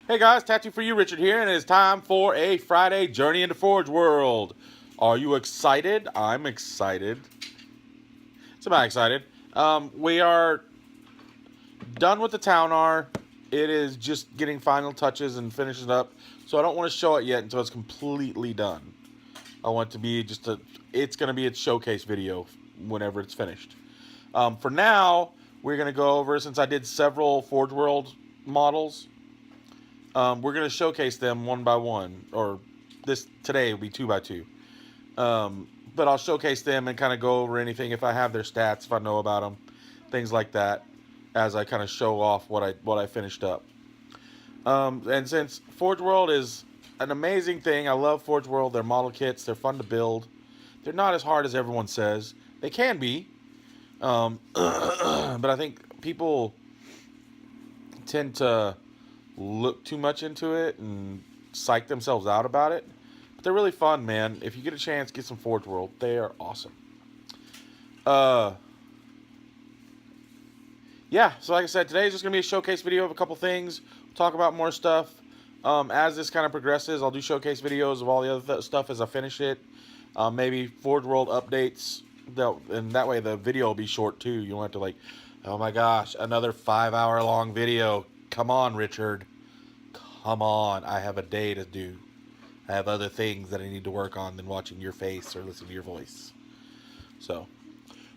Hey guys, Tattoo for You, Richard here, and it is time for a Friday journey into Forgeworld. Are you excited? I'm excited. Semi excited. We are done with the town R. It is just getting final touches and finishes up, so I don't want to show it yet until it's completely done. I want it to be just a. It's going to be a showcase video whenever it's finished. For now, we're going to go over, since I did several Forgeworld models. We're going to showcase them one by one, or today will be two by two. But I'll showcase them and kind of go over anything if I have their stats, if I know about them, things like that, as I kind of show off what I finished up. And since Forgeworld is an amazing thing, I love Forgeworld. Their model kits, they're fun to build. They're not as hard as everyone says. They can be, but I think people tend to look too much into it and psych themselves out about it. But they're really fun, man. If you get a chance, get some Forgeworld. They are awesome. Yeah, so like I said, today is just going to be a showcase video of a couple things. We'll talk about more stuff. As this kind of progresses, I'll do showcase videos of all the other stuff as I finish it. Maybe Forgeworld updates. And that way the video will be short too. You don't have to like, oh my gosh, another 5-hour long video. Come on, Richard. Come on. I have a day to do. I have other things that I need to work on than watching your face or listening to your voice. So,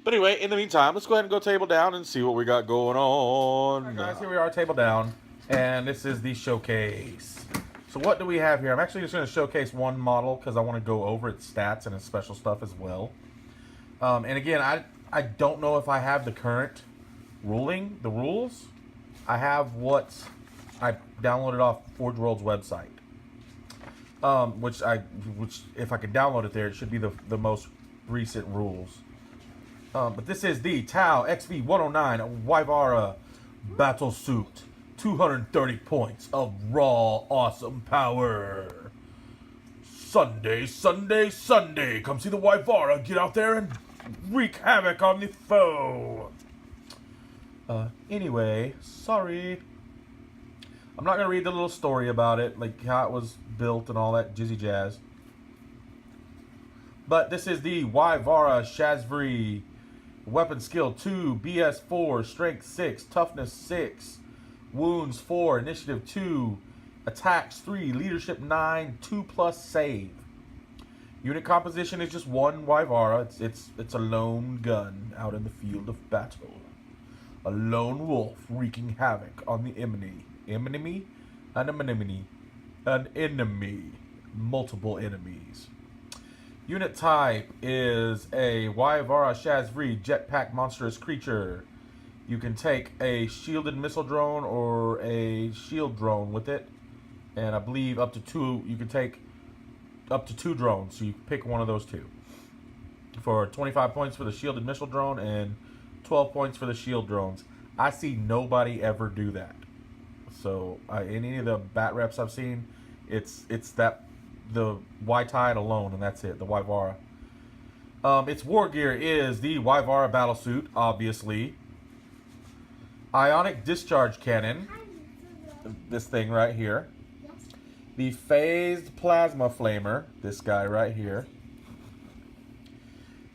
but anyway, in the meantime, let's go ahead and go table down and see what we got going on. All right, guys, here we are, table down. And this is the showcase. So what do we have here? I'm actually just going to showcase one model because I want to go over its stats and its special stuff as well. And again, I don't know if I have the current the rules. I have what I downloaded off Forgeworld's website, which if I could download it there, it should be the most recent rules. But this is the Tau XV109 Wyvara Battle Suit, 230 points of raw awesome power. Sunday, Sunday, Sunday, come see the Wyvara get out there and wreak havoc on the foe. Anyway, sorry. I'm not going to read the little story about it, like how it was built and all that jizzy jazz. But this is the Wyvara Shazvri. Weapon skill 2, BS 4, strength 6, toughness 6, wounds 4, initiative 2, attacks 3, leadership 9, 2+ save. Unit composition is just one Wyvara. It's a lone gun out in the field of battle. A lone wolf wreaking havoc on the enemy. An enemy. Multiple enemies. Unit type is a Wyvara Shazvri jetpack monstrous creature. You can take a shielded missile drone or a shield drone with it. And I believe up to 2, you can take up to 2 drones. So you pick one of those 2. For 25 points for the shielded missile drone and 12 points for the shield drones. I see nobody ever do that. So in any of the bat reps I've seen, it's the Y-Tide alone, and that's it, the Wyvara. Its war gear is the Wyvara Battlesuit, obviously. Ionic Discharge Cannon, this thing right here. The Phased Plasma Flamer, this guy right here.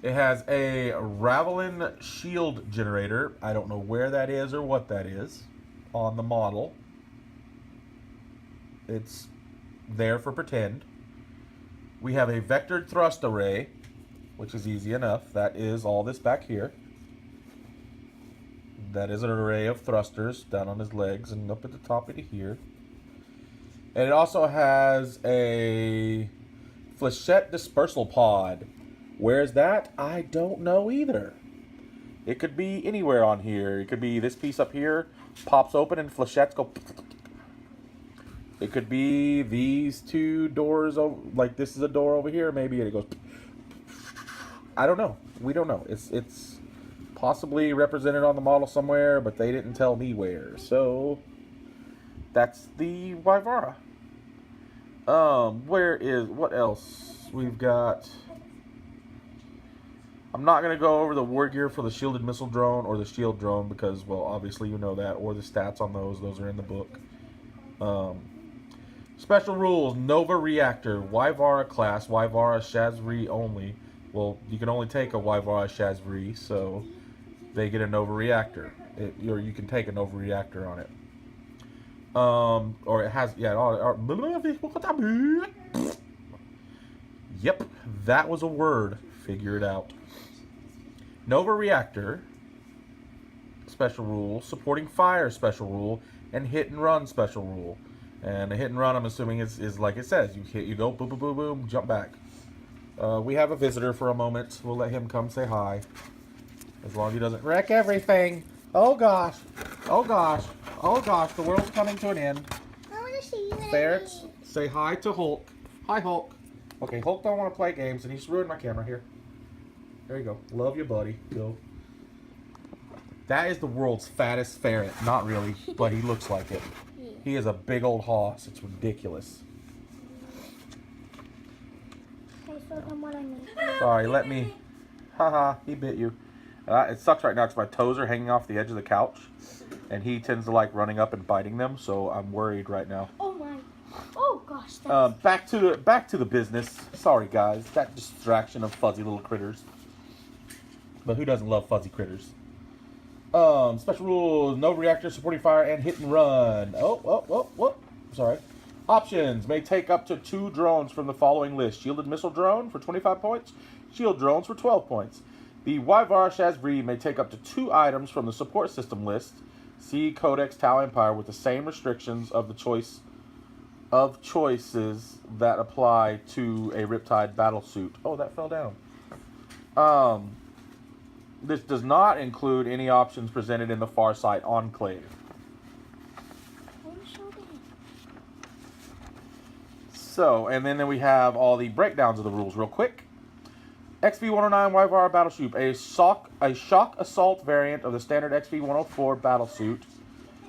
It has a Ravelin Shield Generator. I don't know where that is or what that is on the model. It's there for pretend. We have a Vectored Thrust Array, which is easy enough. That is all this back here. That is an array of thrusters down on his legs and up at the top of here. And it also has a Flechette Dispersal Pod. Where's that? I don't know either. It could be anywhere on here. It could be this piece up here, pops open and flechettes go. It could be these 2 doors, like this is a door over here, maybe it goes. I don't know. We don't know. It's possibly represented on the model somewhere, but they didn't tell me where. So that's the Wyvara. What else? We've got. I'm not going to go over the war gear for the shielded missile drone or the shield drone because, well, obviously you know that, or the stats on those. Those are in the book. Special rules, Nova Reactor, Wyvara class, Wyvara Shazri only. Well, you can only take a Wyvara Shazri, so they get a Nova Reactor. Or you can take a Nova Reactor on it. Or it has, yeah, yep, that was a word. Figure it out. Nova Reactor, special rule, supporting fire, special rule, and hit and run, special rule. And the hit and run, I'm assuming, is like it says. You hit, you go, boom, boom, boom, boom, jump back. We have a visitor for a moment. We'll let him come say hi. As long as he doesn't wreck everything. Oh, gosh. Oh, gosh. Oh, gosh. The world's coming to an end. I want to see you. Ferrets, say hi to Hulk. Hi, Hulk. Okay, Hulk don't want to play games, and he's ruined my camera here. There you go. Love you, buddy. Go. That is the world's fattest ferret. Not really, but he looks like it. He is a big old hoss. It's ridiculous. Sorry, let me... Haha, he bit you. It sucks right now because my toes are hanging off the edge of the couch. And he tends to like running up and biting them, so I'm worried right now. Oh my. Oh gosh. Back to the business. Sorry guys, that distraction of fuzzy little critters. But who doesn't love fuzzy critters? Special rules, no reactor, supporting fire, and hit and run. Oh. Sorry. Options, may take up to 2 drones from the following list. Shielded missile drone for 25 points. Shield drones for 12 points. The Wyvara Shazri may take up to 2 items from the support system list. See Codex Tau Empire with the same restrictions of the choices that apply to a Riptide battlesuit. Oh, that fell down. This does not include any options presented in the Farsight Enclave. So, and then we have all the breakdowns of the rules real quick. XV-109 Wyvara Battlesuit, a shock assault variant of the standard XV-104 battlesuit.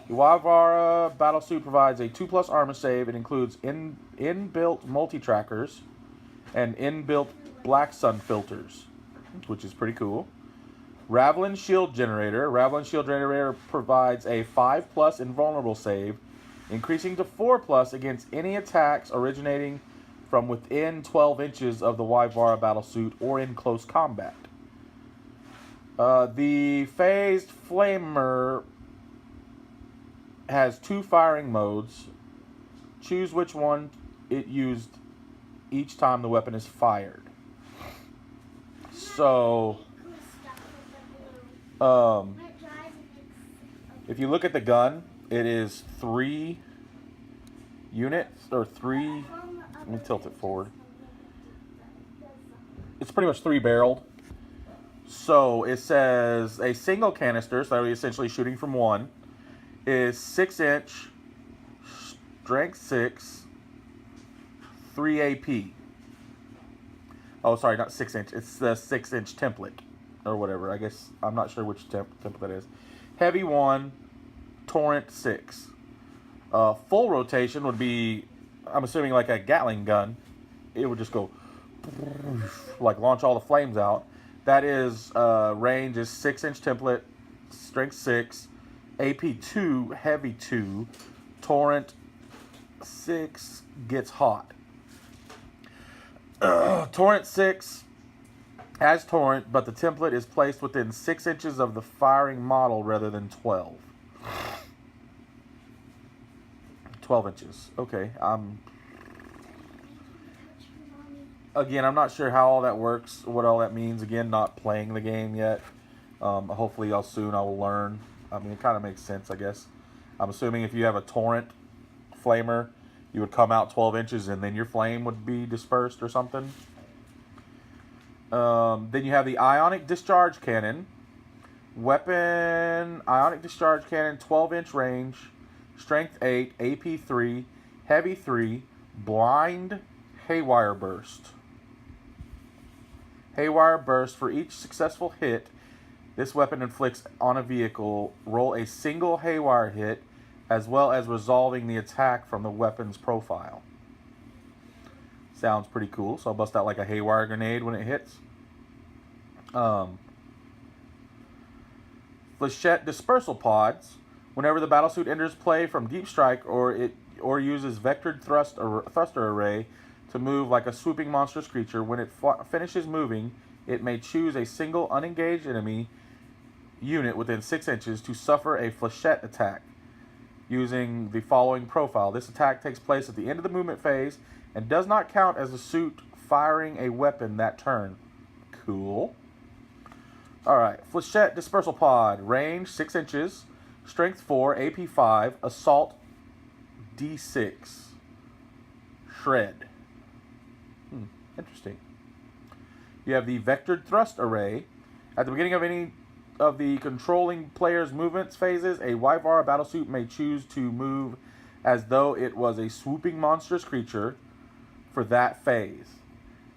The Wyvara Battlesuit provides a 2+ armor save. It includes inbuilt multi-trackers and inbuilt black sun filters, which is pretty cool. Ravelin Shield Generator. Ravelin Shield Generator provides a 5+ invulnerable save, increasing to 4+ against any attacks originating from within 12 inches of the Wyvara battlesuit or in close combat. The Phased Flamer has 2 firing modes. Choose which one it used each time the weapon is fired. So, if you look at the gun, it is 3 units, or 3... Let me tilt it forward. It's pretty much 3-barreled. So it says a single canister, so we're essentially shooting from 1, is 6-inch, strength 6, 3 AP. Oh, sorry, not 6-inch. It's the 6-inch template, or whatever. I guess I'm not sure which template that is. Heavy 1, torrent 6. Full rotation would be, I'm assuming, like a Gatling gun. It would just go, like, launch all the flames out. That is, range is 6-inch template, strength 6, AP 2, heavy 2, torrent 6, gets hot. Torrent 6 has torrent, but the template is placed within 6 inches of the firing model rather than 12. 12 inches. Okay. Again, I'm not sure how all that works, what all that means. Again, not playing the game yet. Hopefully, soon I will learn. I mean, it kind of makes sense, I guess. I'm assuming if you have a torrent flamer, you would come out 12 inches and then your flame would be dispersed or something. Then you have the Ionic Discharge Cannon. Weapon, Ionic Discharge Cannon, 12-inch range, strength 8, AP 3, heavy 3, blind, haywire burst. Haywire burst. For each successful hit this weapon inflicts on a vehicle, roll a single haywire hit, as well as resolving the attack from the weapon's profile. Sounds pretty cool. So I'll bust out like a haywire grenade when it hits. Flechette dispersal pods. Whenever the battlesuit enters play from deep strike or it or uses vectored thruster array to move like a swooping monstrous creature. When it finishes moving, it may choose a single unengaged enemy unit within 6 inches to suffer a flechette attack using the following profile. This attack takes place at the end of the movement phase and does not count as a suit firing a weapon that turn. Cool. Alright, Flechette Dispersal Pod. Range 6 inches. Strength 4, AP 5. Assault D6. Shred. Interesting. You have the Vectored Thrust Array. At the beginning of any of the controlling player's movements phases, a Wyvara battlesuit may choose to move as though it was a swooping monstrous creature for that phase.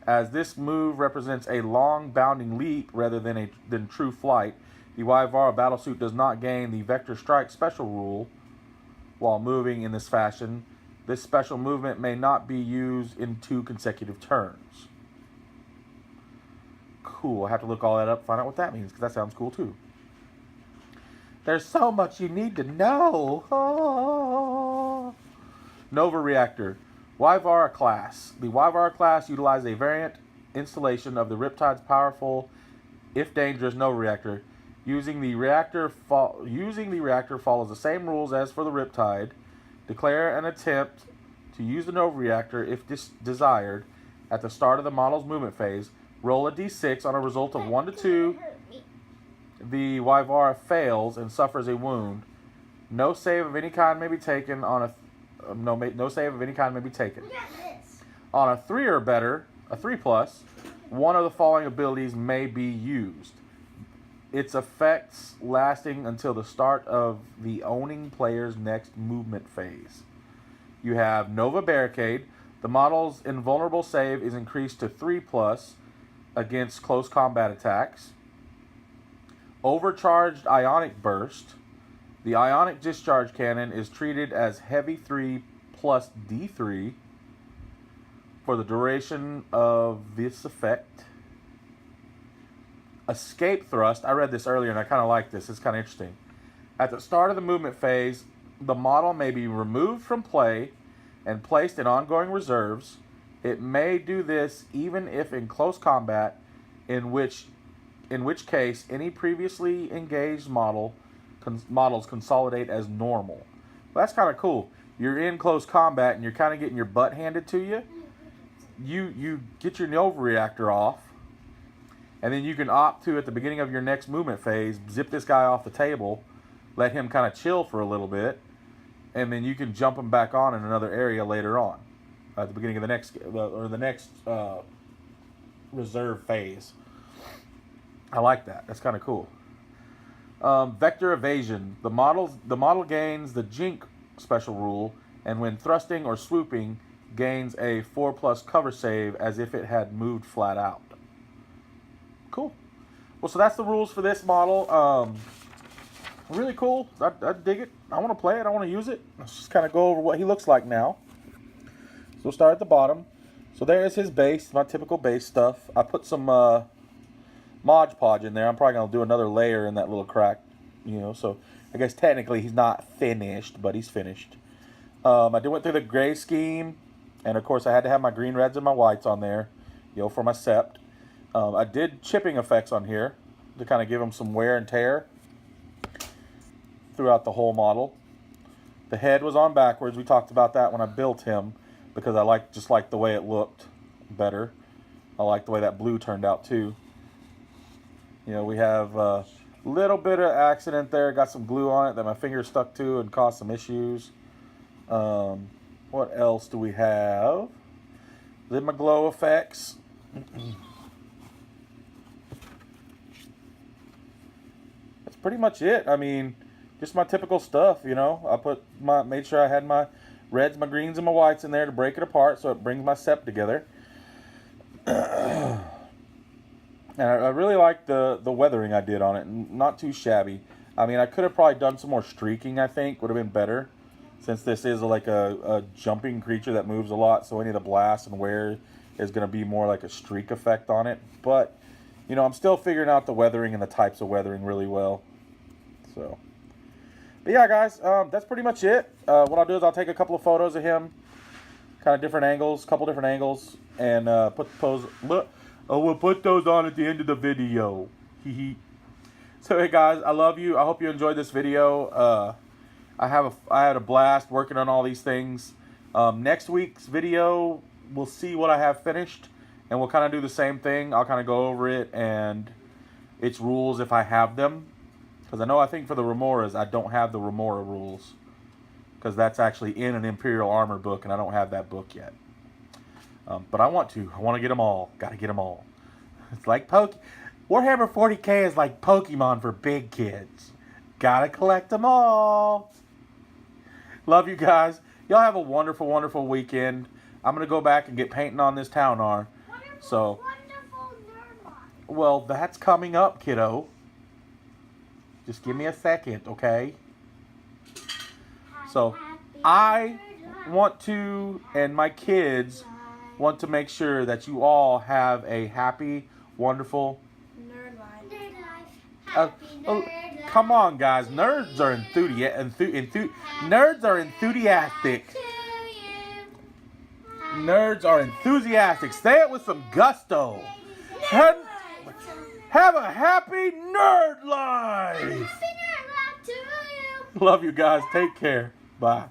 As this move represents a long bounding leap rather than true flight, the Wyvara battlesuit does not gain the Vector Strike special rule while moving in this fashion. This special movement may not be used in 2 consecutive turns. Cool. I have to look all that up, find out what that means, because that sounds cool too. There's so much you need to know. Oh. Nova Reactor. Wyvara class. The Wyvara class utilizes a variant installation of the Riptide's powerful, if dangerous, Nova Reactor. Using the reactor follows the same rules as for the Riptide. Declare an attempt to use the Nova Reactor if desired at the start of the model's movement phase. Roll a d6 on a result of 1 to 2. The Wyvara fails and suffers a wound. No save of any kind may be taken on a no save of any kind may be taken. On a 3 or better, a 3+, one of the following abilities may be used. Its effects lasting until the start of the owning player's next movement phase. You have Nova Barricade. The model's invulnerable save is increased to 3+ against close combat attacks. Overcharged Ionic Burst. The Ionic Discharge Cannon is treated as Heavy 3 plus D3 for the duration of this effect. Escape Thrust. I read this earlier and I kind of like this. It's kind of interesting. At the start of the movement phase, the model may be removed from play and placed in ongoing reserves. It may do this even if in close combat, in which case any previously engaged models consolidate as normal. Well, that's kind of cool. You're in close combat and you're kind of getting your butt handed to you. You get your Nova Reactor off, and then you can opt to, at the beginning of your next movement phase, zip this guy off the table, let him kind of chill for a little bit, and then you can jump him back on in another area later on, at the beginning of the next reserve phase. I like that. That's kind of cool. Vector Evasion. The model gains the Jink special rule, and when thrusting or swooping, gains a 4+ cover save as if it had moved flat out. Cool. Well, so that's the rules for this model. Really cool. I dig it. I want to play it. I want to use it. Let's just kind of go over what he looks like now. So we'll start at the bottom. So there's his base, my typical base stuff. I put some Mod Podge in there. I'm probably going to do another layer in that little crack, so I guess technically he's not finished, but he's finished. I went through the gray scheme, and of course I had to have my green, reds, and my whites on there, for my sept. I did chipping effects on here to kind of give him some wear and tear throughout the whole model. The head was on backwards. We talked about that when I built him because I just liked the way it looked better. I like the way that blue turned out too. We have a little bit of accident there. Got some glue on it that my finger stuck to and caused some issues. What else do we have? Then my glow effects. That's pretty much it. I mean, just my typical stuff, I made sure I had my reds, my greens, and my whites in there to break it apart so it brings my sept together. And I really like the weathering I did on it. Not too shabby. I mean, I could have probably done some more streaking, I think. Would have been better. Since this is like a jumping creature that moves a lot. So any of the blast and wear is going to be more like a streak effect on it. But, I'm still figuring out the weathering and the types of weathering really well. So. But yeah, guys, that's pretty much it. What I'll do is I'll take a couple of photos of him, kind of different angles, couple different angles, and put the pose. Look, we'll put those on at the end of the video. So hey guys, I love you. I hope you enjoyed this video. I had a blast working on all these things. Next week's video, we'll see what I have finished, and we'll kind of do the same thing. I'll kind of go over it and its rules if I have them. Because I think for the Remoras, I don't have the Remora rules. Because that's actually in an Imperial Armor book, and I don't have that book yet. But I want to. I want to get them all. Got to get them all. It's like Warhammer 40K is like Pokemon for big kids. Gotta collect them all. Love you guys. Y'all have a wonderful, wonderful weekend. I'm going to go back and get painting on this town. So, Wonderful nerd life. well, that's coming up, kiddo. Just give me a second, okay? So, I want to, and my kids want to make sure that you all have a happy, wonderful Nerd life. Nerd life. Uh, Happy oh, nerd life. come on, guys. Nerds are enthusiastic. To you. Nerds are enthusiastic. Say it with some gusto. Have a happy nerd life. Happy nerd life to you. Love you guys. Take care. Bye.